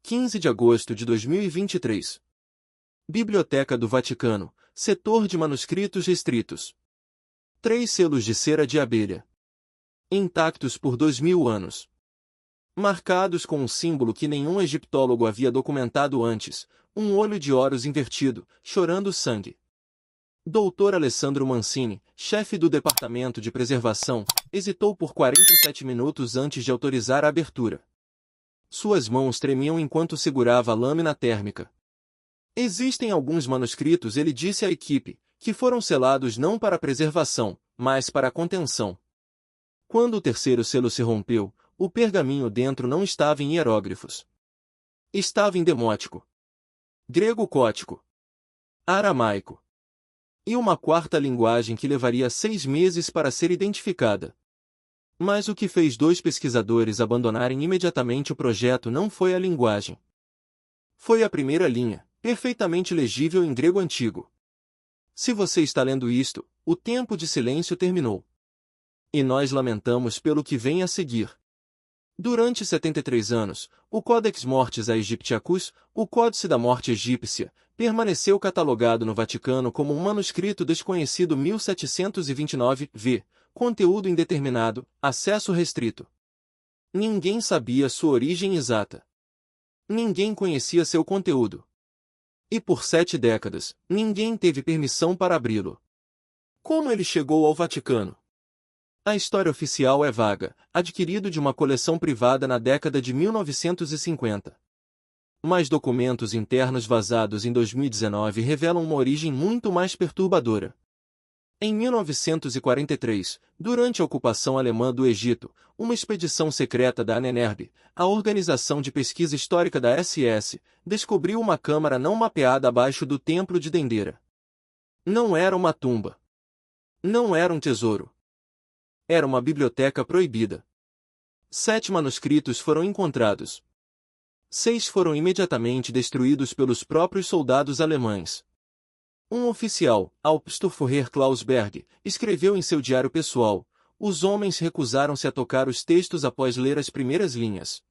15 de agosto de 2023. Biblioteca do Vaticano, setor de manuscritos restritos. 3 selos de cera de abelha. Intactos por 2000 anos. Marcados com um símbolo que nenhum egiptólogo havia documentado antes, um olho de Horus invertido, chorando sangue. Dr. Alessandro Mancini, chefe do Departamento de Preservação, hesitou por 47 minutos antes de autorizar a abertura. Suas mãos tremiam enquanto segurava a lâmina térmica. Existem alguns manuscritos, ele disse à equipe, que foram selados não para preservação, mas para contenção. Quando o terceiro selo se rompeu, o pergaminho dentro não estava em hieróglifos. Estava em demótico, grego cótico, aramaico e uma quarta linguagem que levaria 6 meses para ser identificada. Mas o que fez 2 pesquisadores abandonarem imediatamente o projeto não foi a linguagem. Foi a primeira linha, perfeitamente legível em grego antigo. Se você está lendo isto, o tempo de silêncio terminou. E nós lamentamos pelo que vem a seguir. Durante 73 anos, o Codex Mortis Aegyptiacus, o Códice da Morte Egípcia, permaneceu catalogado no Vaticano como um manuscrito desconhecido 1729 v, conteúdo indeterminado, acesso restrito. Ninguém sabia sua origem exata. Ninguém conhecia seu conteúdo. E por 7 décadas, ninguém teve permissão para abri-lo. Como ele chegou ao Vaticano? A história oficial é vaga, adquirido de uma coleção privada na década de 1950. Mas documentos internos vazados em 2019 revelam uma origem muito mais perturbadora. Em 1943, durante a ocupação alemã do Egito, uma expedição secreta da ANNERB, a Organização de Pesquisa Histórica da SS, descobriu uma câmara não mapeada abaixo do Templo de Dendera. Não era uma tumba. Não era um tesouro. Era uma biblioteca proibida. 7 manuscritos foram encontrados. 6 foram imediatamente destruídos pelos próprios soldados alemães. Um oficial, Hauptstufführer Klausberg, escreveu em seu diário pessoal: os homens recusaram-se a tocar os textos após ler as primeiras linhas.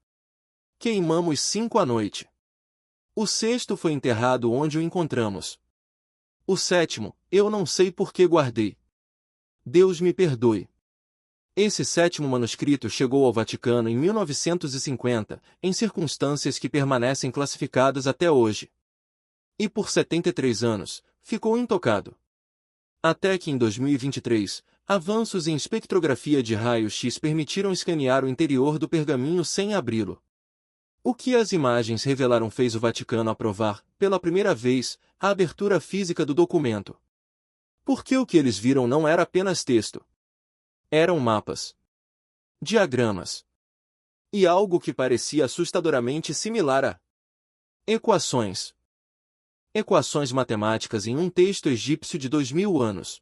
Queimamos 5 à noite. O 6º foi enterrado onde o encontramos. O 7º, eu não sei por que guardei. Deus me perdoe. Esse 7º manuscrito chegou ao Vaticano em 1950, em circunstâncias que permanecem classificadas até hoje. E por 73 anos, ficou intocado. Até que em 2023, avanços em espectrografia de raios-x permitiram escanear o interior do pergaminho sem abri-lo. O que as imagens revelaram fez o Vaticano aprovar, pela primeira vez, a abertura física do documento. Porque o que eles viram não era apenas texto. Eram mapas, diagramas e algo que parecia assustadoramente similar a equações. Equações matemáticas em um texto egípcio de 2000 anos.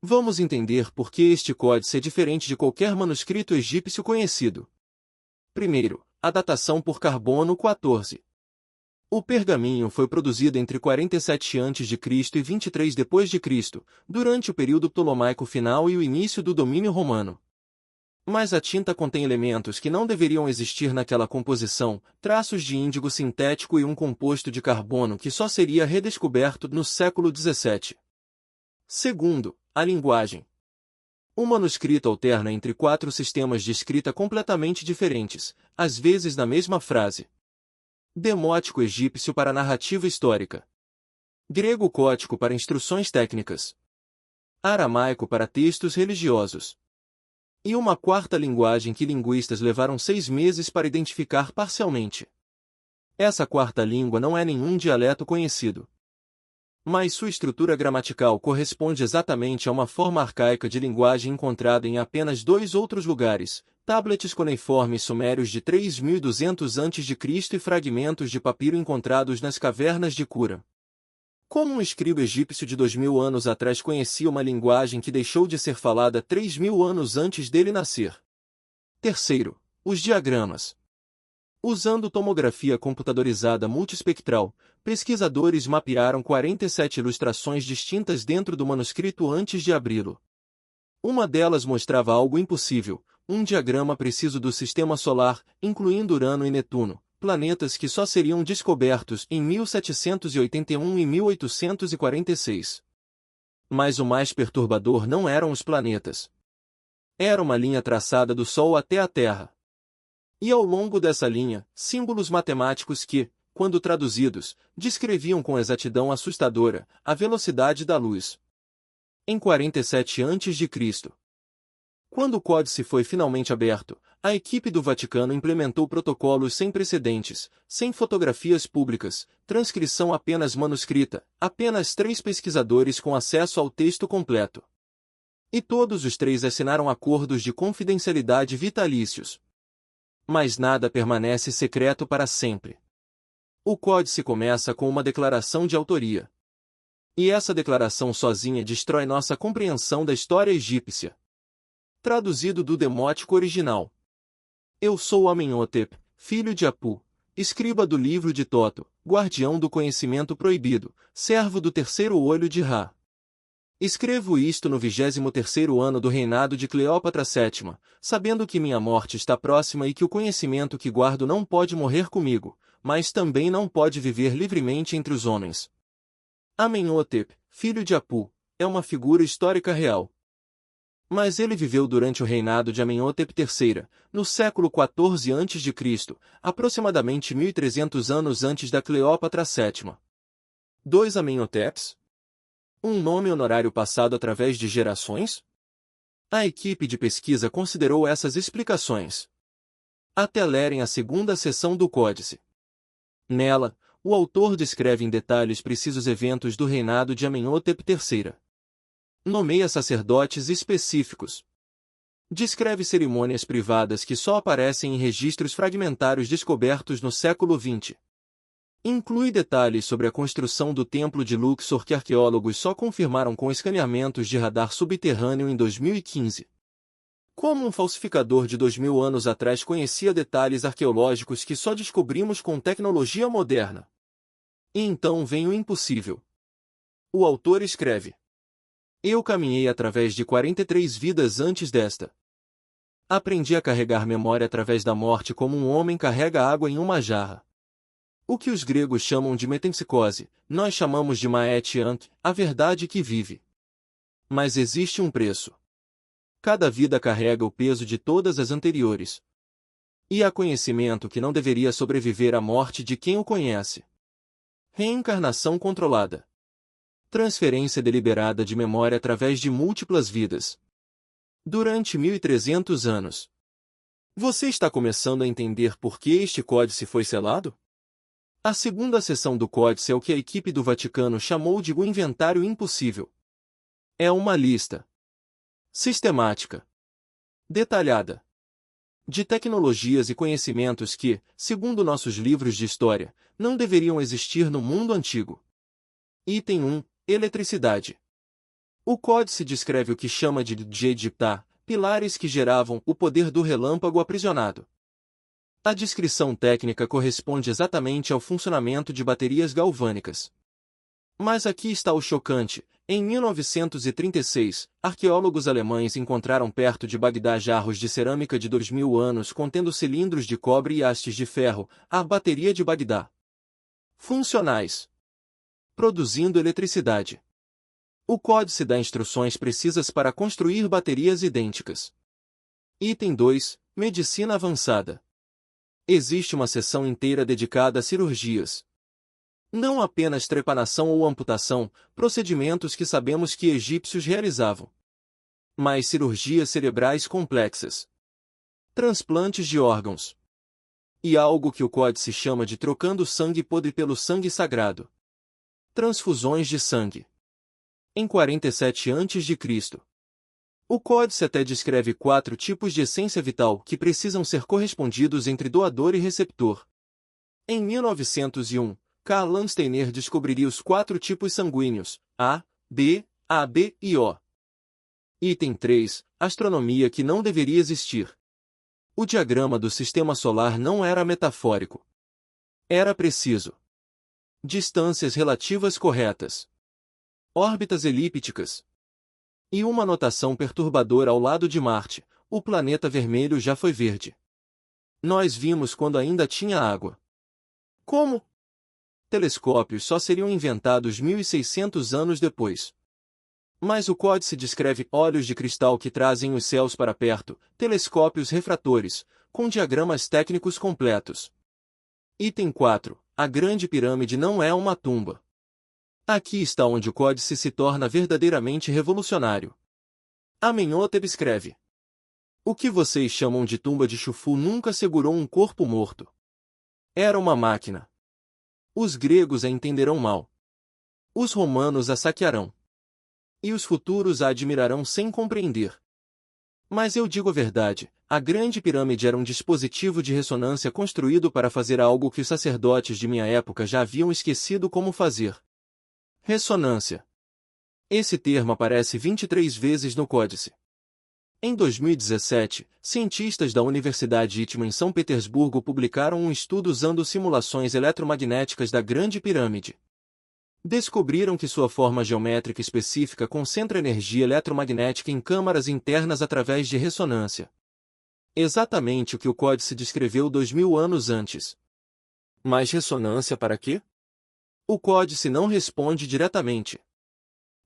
Vamos entender por que este códice é diferente de qualquer manuscrito egípcio conhecido. Primeiro, a datação por carbono 14. O pergaminho foi produzido entre 47 a.C. e 23 d.C., durante o período ptolomaico final e o início do domínio romano. Mas a tinta contém elementos que não deveriam existir naquela composição, traços de índigo sintético e um composto de carbono que só seria redescoberto no século XVII. Segundo, a linguagem. O manuscrito alterna entre 4 sistemas de escrita completamente diferentes, às vezes na mesma frase. Demótico egípcio para narrativa histórica. Grego cótico para instruções técnicas. Aramaico para textos religiosos. E uma quarta linguagem que linguistas levaram 6 meses para identificar parcialmente. Essa quarta língua não é nenhum dialeto conhecido. Mas sua estrutura gramatical corresponde exatamente a uma forma arcaica de linguagem encontrada em apenas 2 outros lugares, tablets cuneiformes sumérios de 3200 a.C. e fragmentos de papiro encontrados nas cavernas de Qura. Como um escriba egípcio de 2000 anos atrás conhecia uma linguagem que deixou de ser falada 3000 anos antes dele nascer? Terceiro, os diagramas. Usando tomografia computadorizada multiespectral, pesquisadores mapearam 47 ilustrações distintas dentro do manuscrito antes de abri-lo. Uma delas mostrava algo impossível, um diagrama preciso do Sistema Solar, incluindo Urano e Netuno, planetas que só seriam descobertos em 1781 e 1846. Mas o mais perturbador não eram os planetas. Era uma linha traçada do Sol até a Terra. E ao longo dessa linha, símbolos matemáticos que, quando traduzidos, descreviam com exatidão assustadora a velocidade da luz. Em 47 a.C., quando o códice foi finalmente aberto, a equipe do Vaticano implementou protocolos sem precedentes, sem fotografias públicas, transcrição apenas manuscrita, apenas 3 pesquisadores com acesso ao texto completo. E todos os 3 assinaram acordos de confidencialidade vitalícios. Mas nada permanece secreto para sempre. O códice começa com uma declaração de autoria. E essa declaração sozinha destrói nossa compreensão da história egípcia. Traduzido do demótico original. Eu sou Amenhotep, filho de Apu, escriba do livro de Toto, guardião do conhecimento proibido, servo do terceiro olho de Ra. Escrevo isto no 23º ano do reinado de Cleópatra VII, sabendo que minha morte está próxima e que o conhecimento que guardo não pode morrer comigo, mas também não pode viver livremente entre os homens. Amenhotep, filho de Apu, é uma figura histórica real. Mas ele viveu durante o reinado de Amenhotep III, no século XIV a.C., aproximadamente 1300 anos antes da Cleópatra VII. 2 Amenhoteps? Um nome honorário passado através de gerações? A equipe de pesquisa considerou essas explicações. Até lerem a segunda seção do códice. Nela, o autor descreve em detalhes precisos eventos do reinado de Amenhotep III. Nomeia sacerdotes específicos. Descreve cerimônias privadas que só aparecem em registros fragmentários descobertos no século XX. Inclui detalhes sobre a construção do Templo de Luxor que arqueólogos só confirmaram com escaneamentos de radar subterrâneo em 2015. Como um falsificador de 2000 anos atrás conhecia detalhes arqueológicos que só descobrimos com tecnologia moderna. E então vem o impossível. O autor escreve: Eu caminhei através de 43 vidas antes desta. Aprendi a carregar memória através da morte como um homem carrega água em uma jarra. O que os gregos chamam de metempsicose, nós chamamos de maetiant, a verdade que vive. Mas existe um preço. Cada vida carrega o peso de todas as anteriores. E há conhecimento que não deveria sobreviver à morte de quem o conhece. Reencarnação controlada. Transferência deliberada de memória através de múltiplas vidas. Durante 1300 anos. Você está começando a entender por que este códice foi selado? A segunda seção do códice é o que a equipe do Vaticano chamou de o inventário impossível. É uma lista sistemática, detalhada, de tecnologias e conhecimentos que, segundo nossos livros de história, não deveriam existir no mundo antigo. Item 1. Eletricidade. O códice descreve o que chama de Djegiptah, pilares que geravam o poder do relâmpago aprisionado. A descrição técnica corresponde exatamente ao funcionamento de baterias galvânicas. Mas aqui está o chocante. Em 1936, arqueólogos alemães encontraram perto de Bagdá jarros de cerâmica de 2000 anos contendo cilindros de cobre e hastes de ferro, a bateria de Bagdá. Funcionais. Produzindo eletricidade. O códice dá instruções precisas para construir baterias idênticas. Item 2. Medicina avançada. Existe uma seção inteira dedicada a cirurgias. Não apenas trepanação ou amputação, procedimentos que sabemos que egípcios realizavam. Mas cirurgias cerebrais complexas. Transplantes de órgãos. E algo que o códice chama de trocando sangue podre pelo sangue sagrado. Transfusões de sangue. Em 47 a.C., o códice até descreve 4 tipos de essência vital que precisam ser correspondidos entre doador e receptor. Em 1901, Karl Landsteiner descobriria os 4 tipos sanguíneos, A, B, AB e O. Item 3. Astronomia que não deveria existir. O diagrama do sistema solar não era metafórico. Era preciso. Distâncias relativas corretas. Órbitas elípticas. E uma notação perturbadora ao lado de Marte, o planeta vermelho já foi verde. Nós vimos quando ainda tinha água. Como? Telescópios só seriam inventados 1.600 anos depois. Mas o códice descreve olhos de cristal que trazem os céus para perto, telescópios refratores, com diagramas técnicos completos. Item 4. A Grande Pirâmide não é uma tumba. Aqui está onde o códice se torna verdadeiramente revolucionário. Amenhotep escreve: o que vocês chamam de tumba de Chufu nunca segurou um corpo morto. Era uma máquina. Os gregos a entenderão mal. Os romanos a saquearão. E os futuros a admirarão sem compreender. Mas eu digo a verdade, a Grande Pirâmide era um dispositivo de ressonância construído para fazer algo que os sacerdotes de minha época já haviam esquecido como fazer. Ressonância. Esse termo aparece 23 vezes no códice. Em 2017, cientistas da Universidade ITMA em São Petersburgo publicaram um estudo usando simulações eletromagnéticas da Grande Pirâmide. Descobriram que sua forma geométrica específica concentra energia eletromagnética em câmaras internas através de ressonância. Exatamente o que o códice descreveu 2000 anos antes. Mas ressonância para quê? O códice não responde diretamente.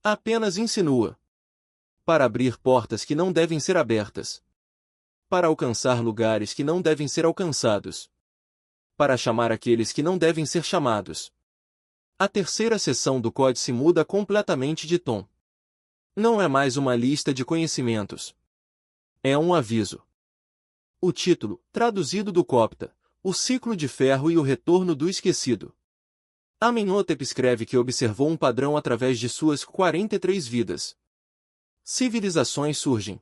Apenas insinua. Para abrir portas que não devem ser abertas. Para alcançar lugares que não devem ser alcançados. Para chamar aqueles que não devem ser chamados. A terceira seção do códice muda completamente de tom. Não é mais uma lista de conhecimentos. É um aviso. O título, traduzido do copta, O Ciclo de Ferro e o Retorno do Esquecido. Amenhotep escreve que observou um padrão através de suas 43 vidas. Civilizações surgem.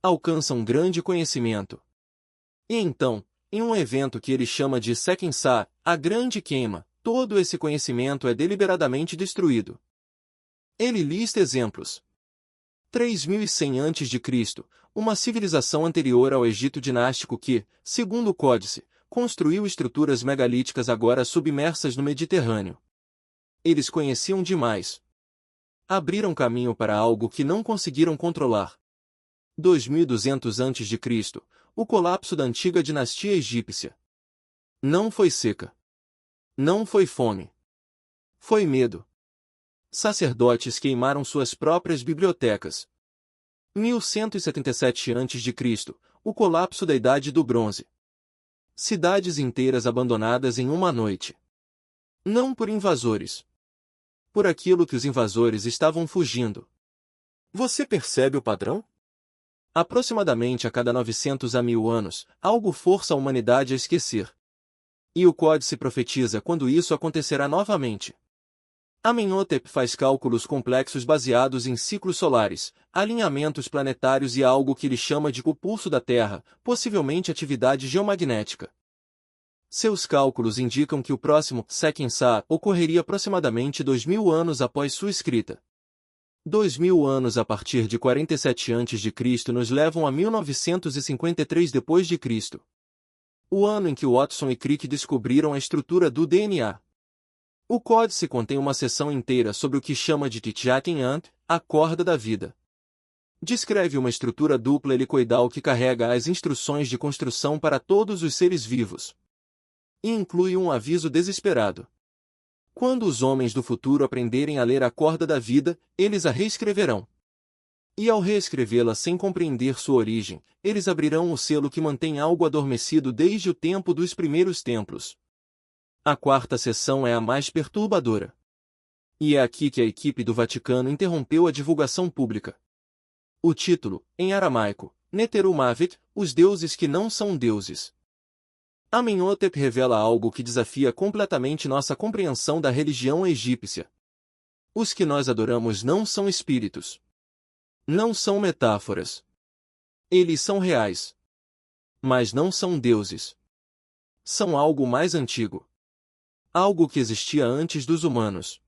Alcançam grande conhecimento. E então, em um evento que ele chama de Sequensar, a Grande Queima, todo esse conhecimento é deliberadamente destruído. Ele lista exemplos. 3100 a.C., uma civilização anterior ao Egito dinástico que, segundo o códice, construiu estruturas megalíticas agora submersas no Mediterrâneo. Eles conheciam demais. Abriram caminho para algo que não conseguiram controlar. 2200 a.C., o colapso da antiga dinastia egípcia. Não foi seca. Não foi fome. Foi medo. Sacerdotes queimaram suas próprias bibliotecas. 1177 a.C., o colapso da Idade do Bronze. Cidades inteiras abandonadas em uma noite. Não por invasores. Por aquilo que os invasores estavam fugindo. Você percebe o padrão? Aproximadamente a cada 900 a 1000 anos, algo força a humanidade a esquecer. E o códice profetiza quando isso acontecerá novamente. Amenhotep faz cálculos complexos baseados em ciclos solares, alinhamentos planetários e algo que ele chama de o pulso da Terra, possivelmente atividade geomagnética. Seus cálculos indicam que o próximo Sequensar ocorreria aproximadamente 2000 anos após sua escrita. 2000 anos a partir de 47 a.C. nos levam a 1953 d.C., o ano em que Watson e Crick descobriram a estrutura do DNA. O códice contém uma seção inteira sobre o que chama de Titjatan, a corda da vida. Descreve uma estrutura dupla helicoidal que carrega as instruções de construção para todos os seres vivos. E inclui um aviso desesperado. Quando os homens do futuro aprenderem a ler a corda da vida, eles a reescreverão. E ao reescrevê-la sem compreender sua origem, eles abrirão o selo que mantém algo adormecido desde o tempo dos primeiros templos. A quarta seção é a mais perturbadora. E é aqui que a equipe do Vaticano interrompeu a divulgação pública. O título, em aramaico, Neteru Mavet, os deuses que não são deuses. Amenhotep revela algo que desafia completamente nossa compreensão da religião egípcia. Os que nós adoramos não são espíritos. Não são metáforas. Eles são reais. Mas não são deuses. São algo mais antigo. Algo que existia antes dos humanos.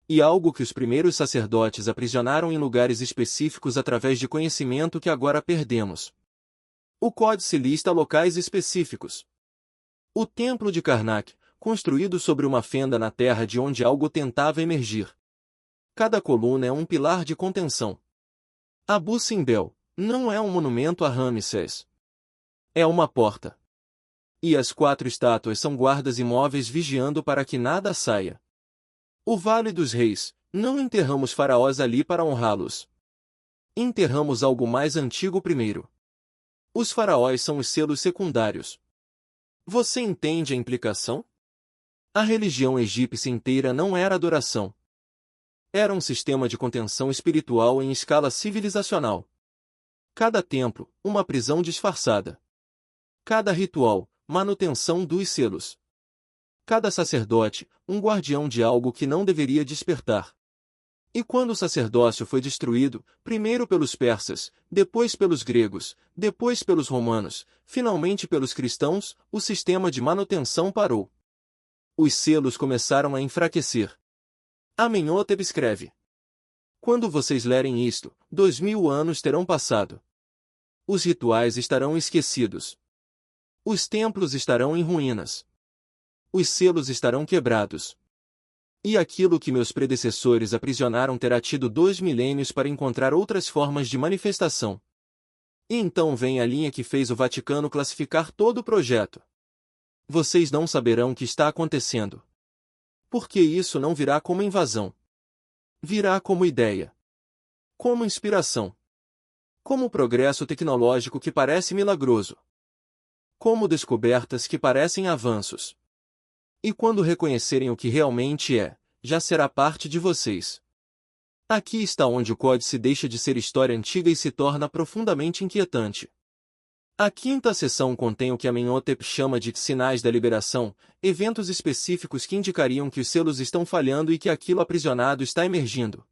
E algo que os primeiros sacerdotes aprisionaram em lugares específicos através de conhecimento que agora perdemos. O códice lista locais específicos. O Templo de Karnak, construído sobre uma fenda na terra de onde algo tentava emergir. Cada coluna é um pilar de contenção. Abu Simbel não é um monumento a Ramsés. É uma porta. E as 4 estátuas são guardas imóveis vigiando para que nada saia. O Vale dos Reis, não enterramos faraós ali para honrá-los. Enterramos algo mais antigo primeiro. Os faraós são os selos secundários. Você entende a implicação? A religião egípcia inteira não era adoração. Era um sistema de contenção espiritual em escala civilizacional. Cada templo, uma prisão disfarçada. Cada ritual, manutenção dos selos. Cada sacerdote, um guardião de algo que não deveria despertar. E quando o sacerdócio foi destruído, primeiro pelos persas, depois pelos gregos, depois pelos romanos, finalmente pelos cristãos, o sistema de manutenção parou. Os selos começaram a enfraquecer. Amenhotep escreve: quando vocês lerem isto, 2000 anos terão passado. Os rituais estarão esquecidos. Os templos estarão em ruínas. Os selos estarão quebrados. E aquilo que meus predecessores aprisionaram terá tido 2 milênios para encontrar outras formas de manifestação. E então vem a linha que fez o Vaticano classificar todo o projeto. Vocês não saberão o que está acontecendo. Porque isso não virá como invasão. Virá como ideia. Como inspiração. Como progresso tecnológico que parece milagroso. Como descobertas que parecem avanços. E quando reconhecerem o que realmente é, já será parte de vocês. Aqui está onde o códice deixa de ser história antiga e se torna profundamente inquietante. A 5ª seção contém o que Amenhotep chama de sinais da liberação, eventos específicos que indicariam que os selos estão falhando e que aquilo aprisionado está emergindo.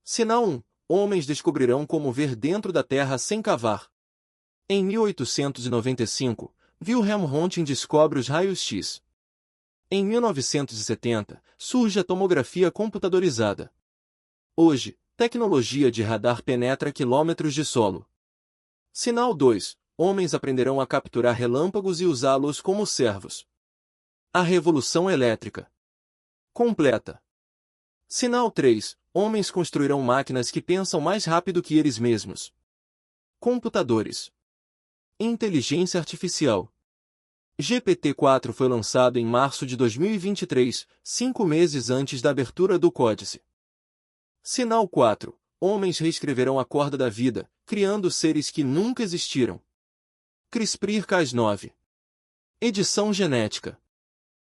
Sinal 1. Homens descobrirão como ver dentro da terra sem cavar. Em 1895, Wilhelm Röntgen descobre os raios-x. Em 1970, surge a tomografia computadorizada. Hoje, tecnologia de radar penetra quilômetros de solo. Sinal 2. Homens aprenderão a capturar relâmpagos e usá-los como servos. A revolução elétrica. Completa. Sinal 3. Homens construirão máquinas que pensam mais rápido que eles mesmos. Computadores. Inteligência artificial. GPT-4 foi lançado em março de 2023, 5 meses antes da abertura do códice. Sinal 4. Homens reescreverão a corda da vida, criando seres que nunca existiram. CRISPR-Cas9. Edição genética.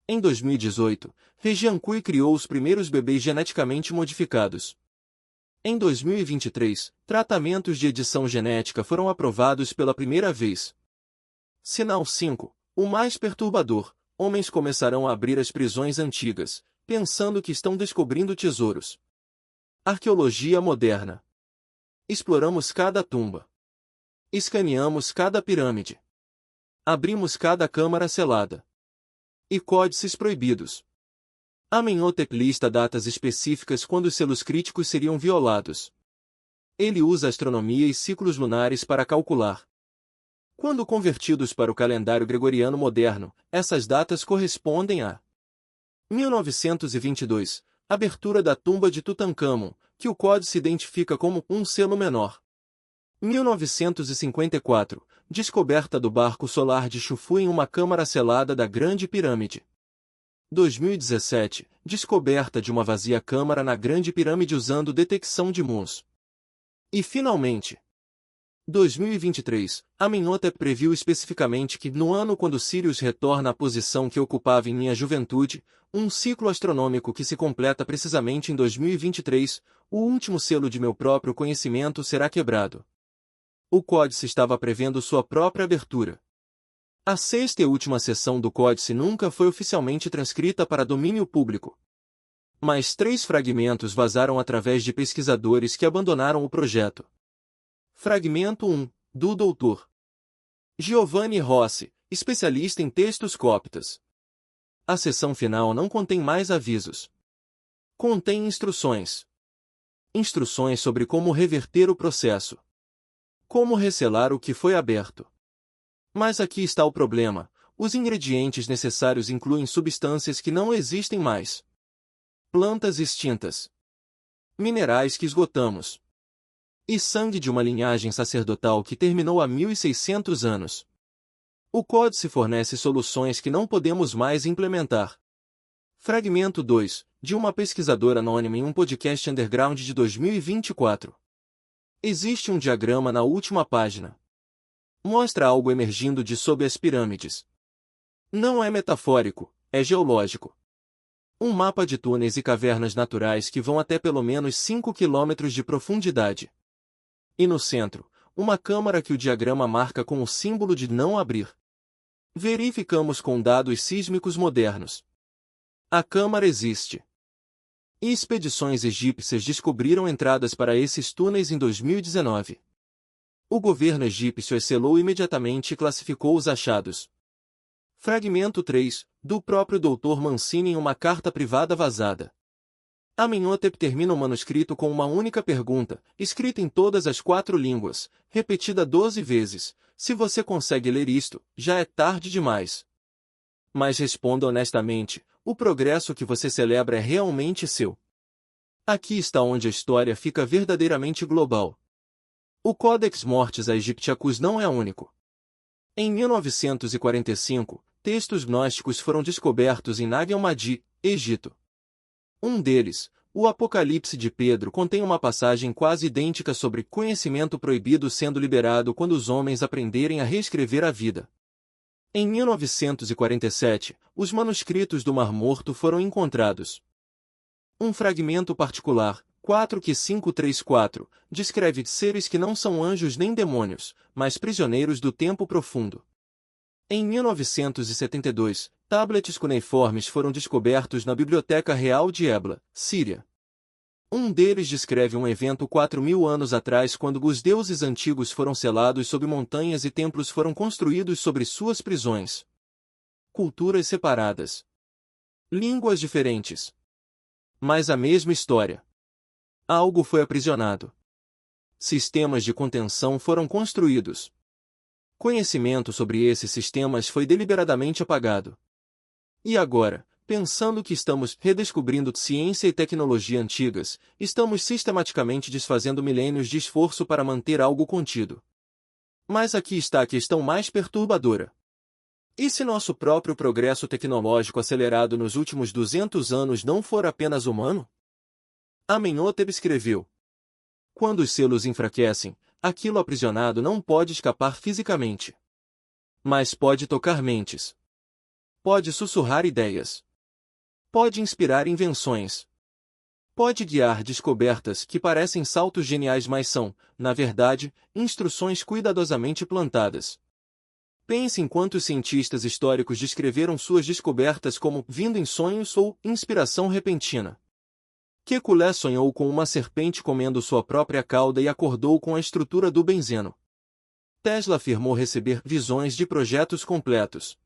Em 2018, Regiancui criou os primeiros bebês geneticamente modificados. Em 2023, tratamentos de edição genética foram aprovados pela primeira vez. Sinal 5. O mais perturbador: homens começarão a abrir as prisões antigas, pensando que estão descobrindo tesouros. Arqueologia moderna. Exploramos cada tumba. Escaneamos cada pirâmide. Abrimos cada câmara selada. E códices proibidos. Amenhotep lista datas específicas quando os selos críticos seriam violados. Ele usa astronomia e ciclos lunares para calcular. Quando convertidos para o calendário gregoriano moderno, essas datas correspondem a 1922, abertura da tumba de Tutancâmon, que o códice identifica como um selo menor. 1954, descoberta do barco solar de Chufu em uma câmara selada da Grande Pirâmide. 2017, descoberta de uma vazia câmara na Grande Pirâmide usando detecção de MUOS. E finalmente, 2023, Amenhotep previu especificamente que, no ano quando Sirius retorna à posição que ocupava em minha juventude, um ciclo astronômico que se completa precisamente em 2023, o último selo de meu próprio conhecimento será quebrado. O códice estava prevendo sua própria abertura. A 6ª e última seção do códice nunca foi oficialmente transcrita para domínio público. Mas 3 fragmentos vazaram através de pesquisadores que abandonaram o projeto. Fragmento 1, do Dr. Giovanni Rossi, especialista em textos coptas. A seção final não contém mais avisos. Contém instruções. Instruções sobre como reverter o processo. Como recelar o que foi aberto. Mas aqui está o problema: os ingredientes necessários incluem substâncias que não existem mais. Plantas extintas. Minerais que esgotamos. E sangue de uma linhagem sacerdotal que terminou há 1600 anos. O códice fornece soluções que não podemos mais implementar. Fragmento 2, de uma pesquisadora anônima em um podcast underground de 2024. Existe um diagrama na última página. Mostra algo emergindo de sob as pirâmides. Não é metafórico, é geológico. Um mapa de túneis e cavernas naturais que vão até pelo menos 5 quilômetros de profundidade. E no centro, uma câmara que o diagrama marca com o símbolo de não abrir. Verificamos com dados sísmicos modernos. A câmara existe. E expedições egípcias descobriram entradas para esses túneis em 2019. O governo egípcio as selou imediatamente e classificou os achados. Fragmento 3, do próprio Dr. Mancini em uma carta privada vazada. Amenhotep termina o manuscrito com uma única pergunta, escrita em todas as 4 línguas, repetida 12 vezes. Se você consegue ler isto, já é tarde demais. Mas responda honestamente, o progresso que você celebra é realmente seu. Aqui está onde a história fica verdadeiramente global. O Codex Mortis Aegyptiacus não é único. Em 1945, textos gnósticos foram descobertos em Nag Hammadi, Egito. Um deles, o Apocalipse de Pedro, contém uma passagem quase idêntica sobre conhecimento proibido sendo liberado quando os homens aprenderem a reescrever a vida. Em 1947, os manuscritos do Mar Morto foram encontrados. Um fragmento particular, 4Q534, descreve seres que não são anjos nem demônios, mas prisioneiros do tempo profundo. Em 1972, tablets cuneiformes foram descobertos na Biblioteca Real de Ebla, Síria. Um deles descreve um evento 4.000 anos atrás quando os deuses antigos foram selados sob montanhas e templos foram construídos sobre suas prisões. Culturas separadas. Línguas diferentes. Mas a mesma história. Algo foi aprisionado. Sistemas de contenção foram construídos. Conhecimento sobre esses sistemas foi deliberadamente apagado. E agora, pensando que estamos redescobrindo ciência e tecnologia antigas, estamos sistematicamente desfazendo milênios de esforço para manter algo contido. Mas aqui está a questão mais perturbadora. E se nosso próprio progresso tecnológico acelerado nos últimos 200 anos não for apenas humano? Amenhotep escreveu: quando os selos enfraquecem, aquilo aprisionado não pode escapar fisicamente. Mas pode tocar mentes. Pode sussurrar ideias. Pode inspirar invenções. Pode guiar descobertas que parecem saltos geniais, mas são, na verdade, instruções cuidadosamente plantadas. Pense em quantos cientistas históricos descreveram suas descobertas como vindo em sonhos ou inspiração repentina. Kekulé sonhou com uma serpente comendo sua própria cauda e acordou com a estrutura do benzeno. Tesla afirmou receber visões de projetos completos.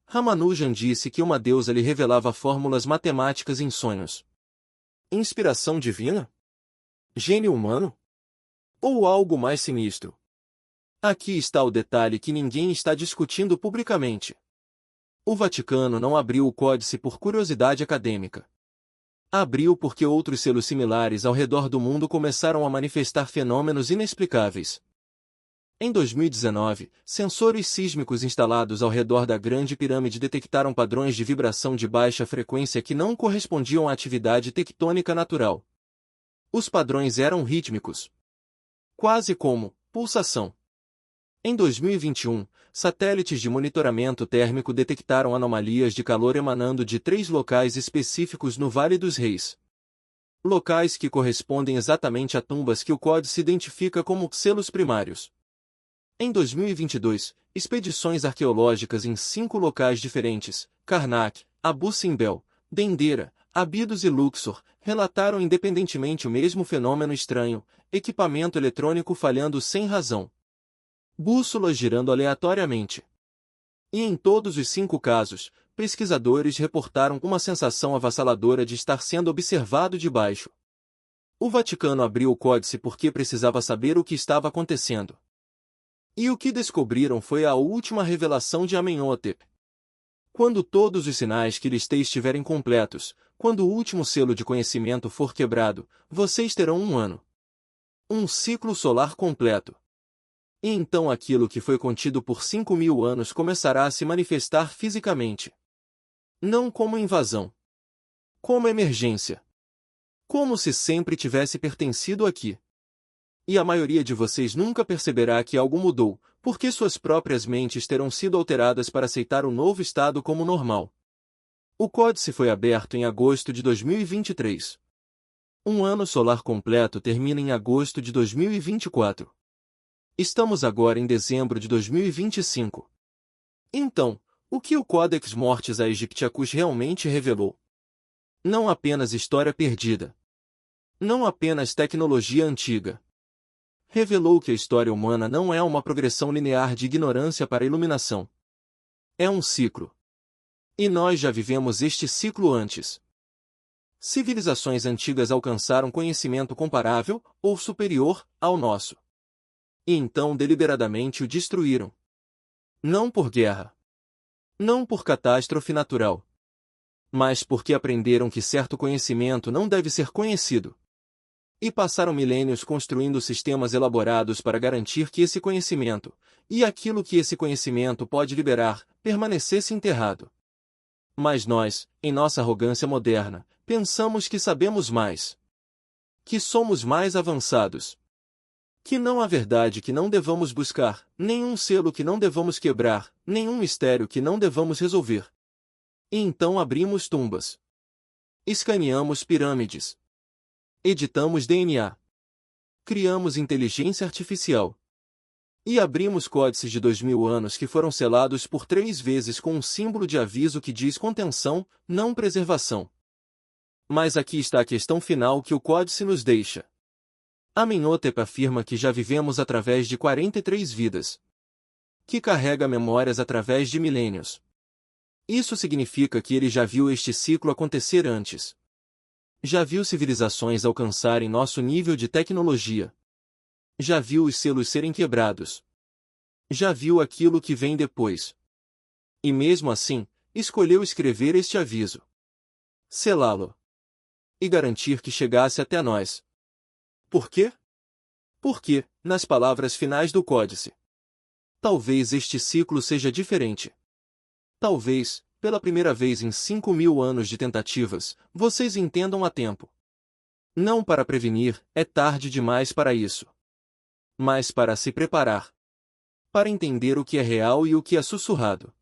Ramanujan disse que uma deusa lhe revelava fórmulas matemáticas em sonhos. Inspiração divina? Gênio humano? Ou algo mais sinistro? Aqui está o detalhe que ninguém está discutindo publicamente. O Vaticano não abriu o códice por curiosidade acadêmica. Abriu porque outros selos similares ao redor do mundo começaram a manifestar fenômenos inexplicáveis. Em 2019, sensores sísmicos instalados ao redor da Grande Pirâmide detectaram padrões de vibração de baixa frequência que não correspondiam à atividade tectônica natural. Os padrões eram rítmicos. Quase como pulsação. Em 2021, satélites de monitoramento térmico detectaram anomalias de calor emanando de 3 locais específicos no Vale dos Reis. Locais que correspondem exatamente a tumbas que o códice identifica como selos primários. Em 2022, expedições arqueológicas em 5 locais diferentes, Karnak, Abu Simbel, Dendera, Abidos e Luxor, relataram independentemente o mesmo fenômeno estranho, equipamento eletrônico falhando sem razão. Bússolas girando aleatoriamente. E em todos os 5 casos, pesquisadores reportaram uma sensação avassaladora de estar sendo observado de baixo. O Vaticano abriu o códice porque precisava saber o que estava acontecendo. E o que descobriram foi a última revelação de Amenhotep. Quando todos os sinais que listei estiverem completos, quando o último selo de conhecimento for quebrado, vocês terão um ano. Um ciclo solar completo. E então aquilo que foi contido por 5.000 anos começará a se manifestar fisicamente. Não como invasão. Como emergência. Como se sempre tivesse pertencido aqui. E a maioria de vocês nunca perceberá que algo mudou, porque suas próprias mentes terão sido alteradas para aceitar o novo estado como normal. O códice foi aberto em agosto de 2023. Um ano solar completo termina em agosto de 2024. Estamos agora em dezembro de 2025. Então, o que o Codex Mortis Aegyptiacus realmente revelou? Não apenas história perdida. Não apenas tecnologia antiga. Revelou que a história humana não é uma progressão linear de ignorância para iluminação. É um ciclo. E nós já vivemos este ciclo antes. Civilizações antigas alcançaram conhecimento comparável, ou superior, ao nosso. E então deliberadamente o destruíram. Não por guerra. Não por catástrofe natural. Mas porque aprenderam que certo conhecimento não deve ser conhecido. E passaram milênios construindo sistemas elaborados para garantir que esse conhecimento, e aquilo que esse conhecimento pode liberar, permanecesse enterrado. Mas nós, em nossa arrogância moderna, pensamos que sabemos mais. Que somos mais avançados. Que não há verdade que não devamos buscar, nenhum selo que não devamos quebrar, nenhum mistério que não devamos resolver. E então abrimos tumbas. Escaneamos pirâmides. Editamos DNA. Criamos inteligência artificial. E abrimos códices de 2000 anos que foram selados por 3 vezes com um símbolo de aviso que diz contenção, não preservação. Mas aqui está a questão final que o códice nos deixa. Amenhotep afirma que já vivemos através de 43 vidas. Que carrega memórias através de milênios. Isso significa que ele já viu este ciclo acontecer antes. Já viu civilizações alcançarem nosso nível de tecnologia. Já viu os selos serem quebrados. Já viu aquilo que vem depois. E mesmo assim, escolheu escrever este aviso. Selá-lo. E garantir que chegasse até nós. Por quê? Porque, nas palavras finais do códice, talvez este ciclo seja diferente. Talvez, pela primeira vez em 5.000 anos de tentativas, vocês entendam a tempo. Não para prevenir, é tarde demais para isso. Mas para se preparar. Para entender o que é real e o que é sussurrado.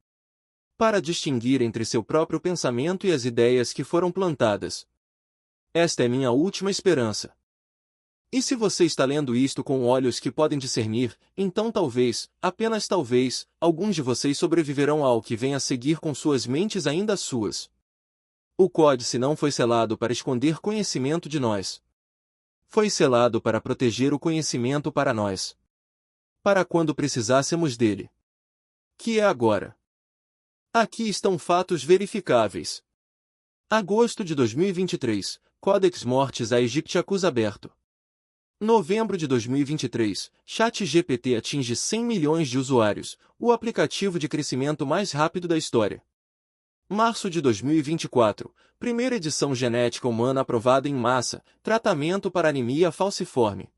Para distinguir entre seu próprio pensamento e as ideias que foram plantadas. Esta é minha última esperança. E se você está lendo isto com olhos que podem discernir, então talvez, apenas talvez, alguns de vocês sobreviverão ao que vem a seguir com suas mentes ainda suas. O códice não foi selado para esconder conhecimento de nós. Foi selado para proteger o conhecimento para nós. Para quando precisássemos dele. Que é agora. Aqui estão fatos verificáveis. Agosto de 2023, Codex Mortis Aegyptiacus aberto. Novembro de 2023, ChatGPT atinge 100 milhões de usuários, o aplicativo de crescimento mais rápido da história. Março de 2024, primeira edição genética humana aprovada em massa, tratamento para anemia falciforme.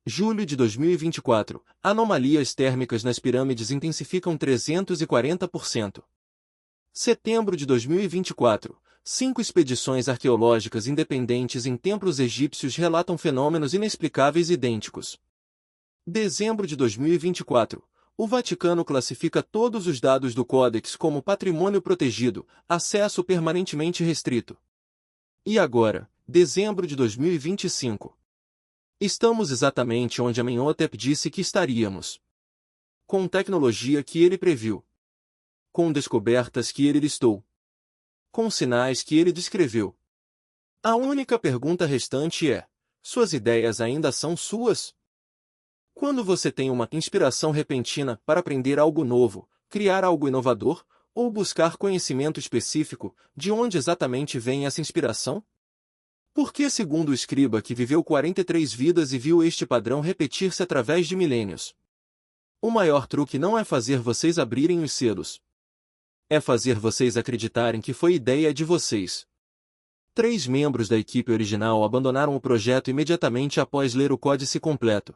Julho de 2024, anomalias térmicas nas pirâmides intensificam 340%. Setembro de 2024, 5 expedições arqueológicas independentes em templos egípcios relatam fenômenos inexplicáveis idênticos. Dezembro de 2024, o Vaticano classifica todos os dados do Códex como patrimônio protegido, acesso permanentemente restrito. E agora, dezembro de 2025. Estamos exatamente onde Amenhotep disse que estaríamos. Com tecnologia que ele previu. Com descobertas que ele listou. Com sinais que ele descreveu. A única pergunta restante é: suas ideias ainda são suas? Quando você tem uma inspiração repentina para aprender algo novo, criar algo inovador, ou buscar conhecimento específico, de onde exatamente vem essa inspiração? Por que, segundo o escriba que viveu 43 vidas e viu este padrão repetir-se através de milênios? O maior truque não é fazer vocês abrirem os selos. É fazer vocês acreditarem que foi ideia de vocês. 3 membros da equipe original abandonaram o projeto imediatamente após ler o códice completo.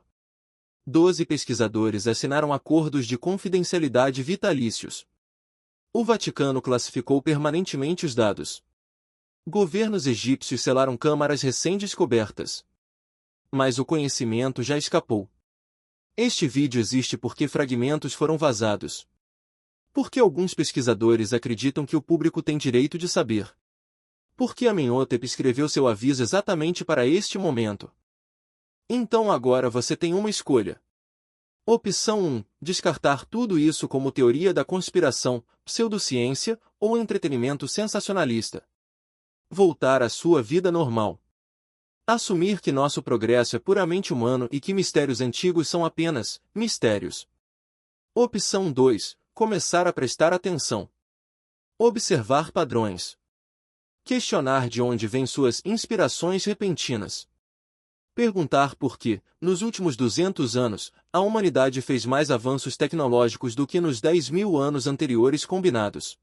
12 pesquisadores assinaram acordos de confidencialidade vitalícios. O Vaticano classificou permanentemente os dados. Governos egípcios selaram câmaras recém-descobertas. Mas o conhecimento já escapou. Este vídeo existe porque fragmentos foram vazados. Porque alguns pesquisadores acreditam que o público tem direito de saber. Porque Amenhotep escreveu seu aviso exatamente para este momento. Então agora você tem uma escolha. Opção 1. Descartar tudo isso como teoria da conspiração, pseudociência ou entretenimento sensacionalista. Voltar à sua vida normal. Assumir que nosso progresso é puramente humano e que mistérios antigos são apenas mistérios. Opção 2. Começar a prestar atenção. Observar padrões. Questionar de onde vêm suas inspirações repentinas. Perguntar por que, nos últimos 200 anos, a humanidade fez mais avanços tecnológicos do que nos 10.000 anos anteriores combinados.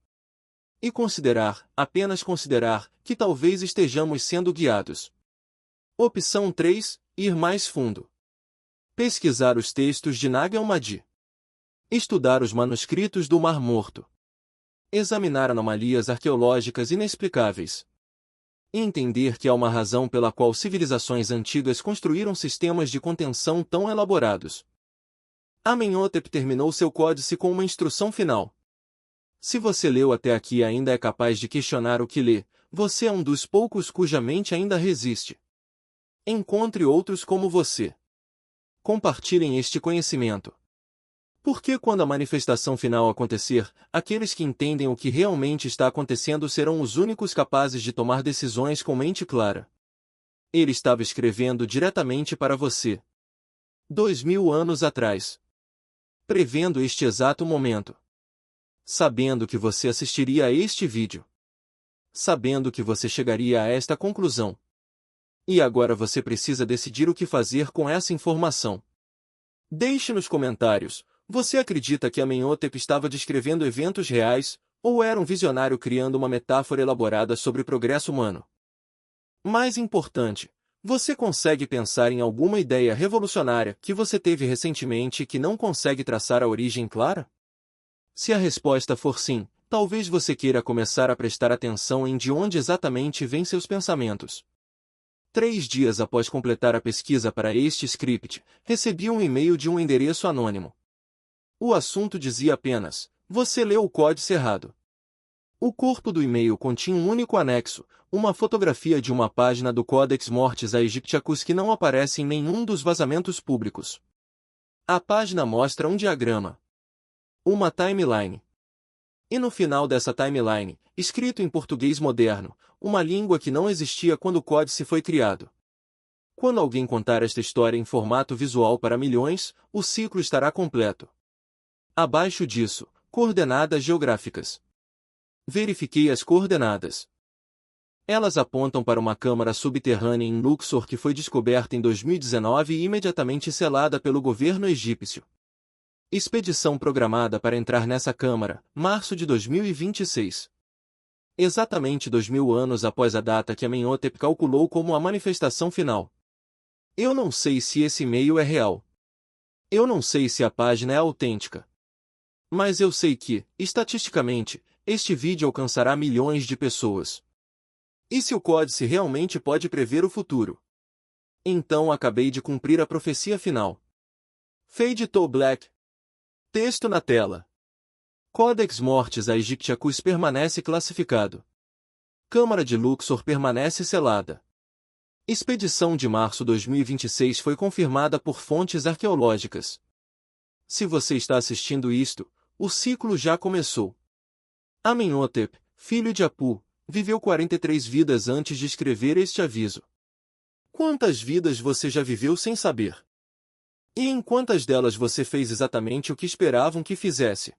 E considerar, apenas considerar, que talvez estejamos sendo guiados. Opção 3. Ir mais fundo. Pesquisar os textos de Nag Hammadi. Estudar os manuscritos do Mar Morto. Examinar anomalias arqueológicas inexplicáveis. E entender que há uma razão pela qual civilizações antigas construíram sistemas de contenção tão elaborados. Amenhotep terminou seu códice com uma instrução final. Se você leu até aqui e ainda é capaz de questionar o que lê, você é um dos poucos cuja mente ainda resiste. Encontre outros como você. Compartilhem este conhecimento. Porque quando a manifestação final acontecer, aqueles que entendem o que realmente está acontecendo serão os únicos capazes de tomar decisões com mente clara. Ele estava escrevendo diretamente para você. 2000 anos atrás. Prevendo este exato momento. Sabendo que você assistiria a este vídeo. Sabendo que você chegaria a esta conclusão. E agora você precisa decidir o que fazer com essa informação. Deixe nos comentários. Você acredita que Amenhotep estava descrevendo eventos reais, ou era um visionário criando uma metáfora elaborada sobre o progresso humano? Mais importante, você consegue pensar em alguma ideia revolucionária que você teve recentemente e que não consegue traçar a origem clara? Se a resposta for sim, talvez você queira começar a prestar atenção em de onde exatamente vêm seus pensamentos. 3 dias após completar a pesquisa para este script, recebi um e-mail de um endereço anônimo. O assunto dizia apenas: você leu o códice errado. O corpo do e-mail continha um único anexo, uma fotografia de uma página do Codex Mortis Aegyptiacus que não aparece em nenhum dos vazamentos públicos. A página mostra um diagrama. Uma timeline. E no final dessa timeline, escrito em português moderno, uma língua que não existia quando o códice foi criado. Quando alguém contar esta história em formato visual para milhões, o ciclo estará completo. Abaixo disso, coordenadas geográficas. Verifiquei as coordenadas. Elas apontam para uma câmara subterrânea em Luxor que foi descoberta em 2019 e imediatamente selada pelo governo egípcio. Expedição programada para entrar nessa câmara, março de 2026. Exatamente 2000 anos após a data que Amenhotep calculou como a manifestação final. Eu não sei se esse e-mail é real. Eu não sei se a página é autêntica. Mas eu sei que, estatisticamente, este vídeo alcançará milhões de pessoas. E se o códice realmente pode prever o futuro? Então acabei de cumprir a profecia final. Fade to black. Texto na tela. Codex Mortis Aegyptiacus permanece classificado. Câmara de Luxor permanece selada. Expedição de março 2026 foi confirmada por fontes arqueológicas. Se você está assistindo isto, o ciclo já começou. Amenhotep, filho de Apu, viveu 43 vidas antes de escrever este aviso. Quantas vidas você já viveu sem saber? E em quantas delas você fez exatamente o que esperavam que fizesse?